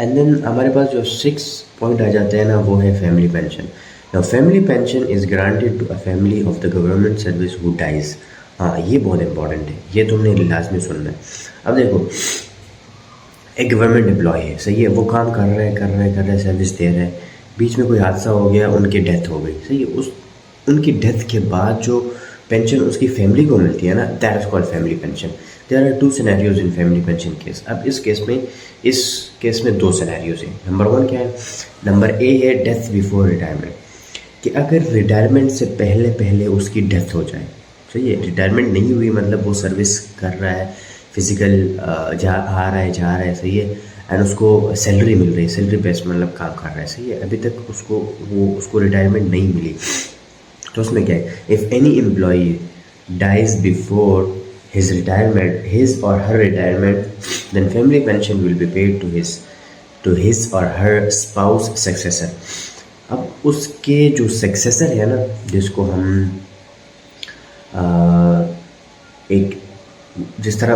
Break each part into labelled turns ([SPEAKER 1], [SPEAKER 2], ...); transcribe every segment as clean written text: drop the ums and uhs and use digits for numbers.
[SPEAKER 1] And then हमारे पास जो 6 point आ जाते हैं ना, वो है family pension. Now family pension is granted to a family of the government service who dies. हाँ, ये बहुत इंपॉर्टेंट है, ये तुमने लाजमी सुनना है। अब देखो, एक गवर्नमेंट एम्प्लॉय है, सही है, वो काम कर रहे हैं, सर्विस दे रहे हैं, बीच में कोई हादसा हो गया, उनकी डेथ हो गई, सही है, उस उनकी डेथ के बाद जो पेंशन उसकी फैमिली को मिलती है ना, that is called family pension. There are 2 scenarios in family pension case. अब इस केस में 2 सिनेरियोज हैं। नंबर 1 क्या है? नंबर ए है डेथ बिफोर रिटायरमेंट, कि अगर रिटायरमेंट से पहले पहले उसकी डेथ हो जाए, सही है, रिटायरमेंट नहीं हुई मतलब वो सर्विस कर रहा है, फिजिकल आ रहा है, जा रहा है, सही है, एंड उसको सैलरी मिल रही है, सैलरी बेस्ड मतलब काम कर रहा है, सही है, अभी तक उसको रिटायरमेंट नहीं मिली। तो उसमें क्या है? If any employee dies before his or her retirement, then family pension will be paid to his or her spouse successor। अब उसके जो सक्सेसर है ना, जिसको हम एक, जिस तरह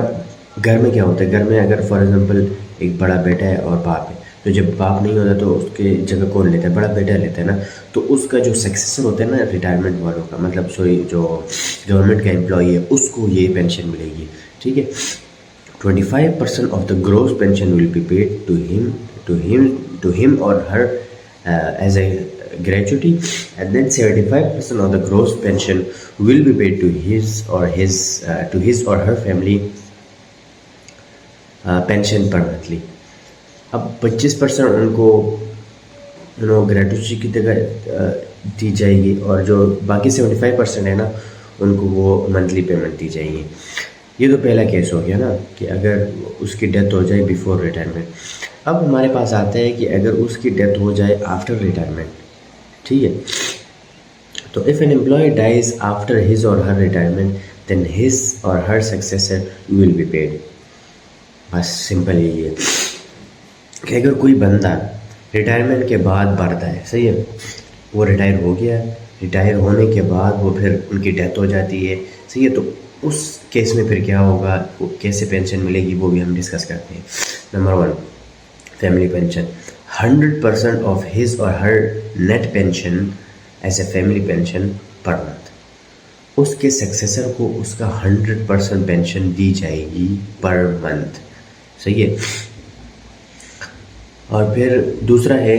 [SPEAKER 1] घर में क्या होता है, घर में अगर फॉर एग्जांपल एक बड़ा बेटा है और बाप है, तो जब बाप नहीं होता तो उसके जगह कौन लेता है? बड़ा बेटा लेता है ना। तो उसका जो सक्सेसर होता है ना रिटायरमेंट वालों का, मतलब सॉरी, जो गवर्नमेंट का एम्प्लॉई है, उसको ये पेंशन मिलेगी, ठीक है। 25% of the gross pension will be paid to him or her as a gratuity, and then 75% of the gross pension will be paid to his or her family pension per monthly। अब 25% उनको ग्रेटुटी की तरह दी जाएगी, और जो बाकी 75% है ना, उनको वो मंथली पेमेंट दी जाएगी। ये तो पहला केस हो गया ना, कि अगर उसकी डेथ हो जाए बिफोर रिटायरमेंट। अब हमारे पास आता है कि अगर उसकी डेथ हो जाए आफ्टर रिटायरमेंट, ठीक है, तो if an employee dies after his or her retirement, then his or her successor will be paid. बस सिंपल यही है कि अगर कोई बंदा रिटायरमेंट के बाद बढ़ता है, सही है, वो रिटायर हो गया, रिटायर होने के बाद वो फिर उनकी डेथ हो जाती है, सही है, तो उस केस में फिर क्या होगा, वो कैसे पेंशन मिलेगी, वो भी हम डिस्कस करते हैं। Number 1, family pension. 100% of his or her net pension as a family pension per month. उसके सक्सेसर को उसका 100% पेंशन दी जाएगी पर मंथ, सही है। और फिर दूसरा है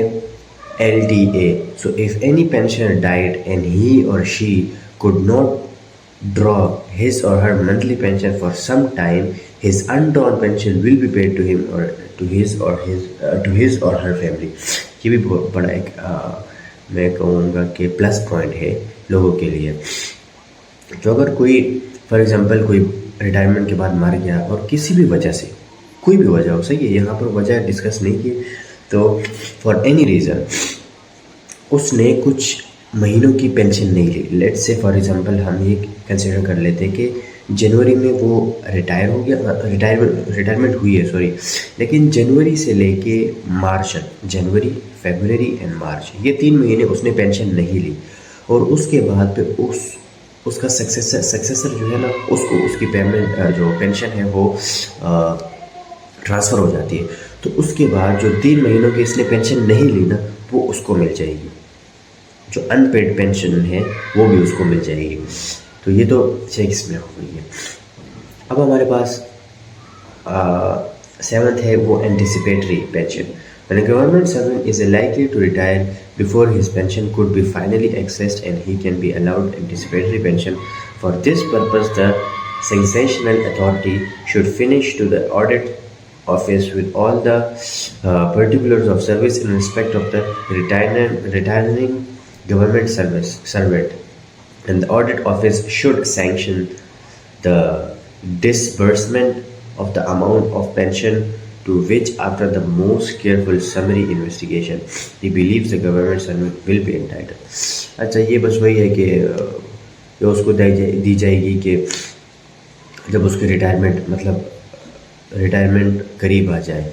[SPEAKER 1] LTA। So if any pensioner died and he or she could not draw his or her monthly pension for some time, his undrawn pension will be paid to him or to his or her family। ये भी बहुत बड़ा एक मैं कहूँगा कि plus point है लोगों के लिए। जो अगर कोई फॉर एग्जांपल कोई रिटायरमेंट के बाद मर गया और किसी भी वजह से, कोई भी वजह हो, सही है, यहाँ पर वजह डिस्कस नहीं की, तो फॉर एनी रीज़न उसने कुछ महीनों की पेंशन नहीं ली। लेट्स से फॉर एग्जांपल हम ये कंसिडर कर लेते हैं कि जनवरी में वो रिटायर हो गया, रिटायरमेंट हुई है, सॉरी, लेकिन जनवरी से लेके मार्च, जनवरी, फरवरी एंड मार्च, ये 3 महीने उसने पेंशन नहीं ली, और उसके बाद पे उसका सक्सेसर जो है ना, उसको उसकी पेमेंट जो पेंशन है वो ट्रांसफ़र हो जाती है। तो उसके बाद जो 3 महीनों की इसने पेंशन नहीं ली ना, वो उसको मिल जाएगी, जो अनपेड पेंशन है वो भी उसको मिल जाएगी। तो ये तो 6 में हो गई है। अब हमारे पास 7th है वो anticipatory pension. When a government servant is likely to retire before his pension could be finally accessed and he can be allowed anticipatory pension. For this purpose, the successional authority should finish to the audit office with all the particulars of service in respect of the retiring government servant, and the audit office should sanction the disbursement of the amount of pension to which, after the most careful summary investigation, he believes the government servant will be entitled। अच्छा, ये बस वही है कि ये उसको दी जाएगी कि जब उसकी रिटायरमेंट करीब आ जाए।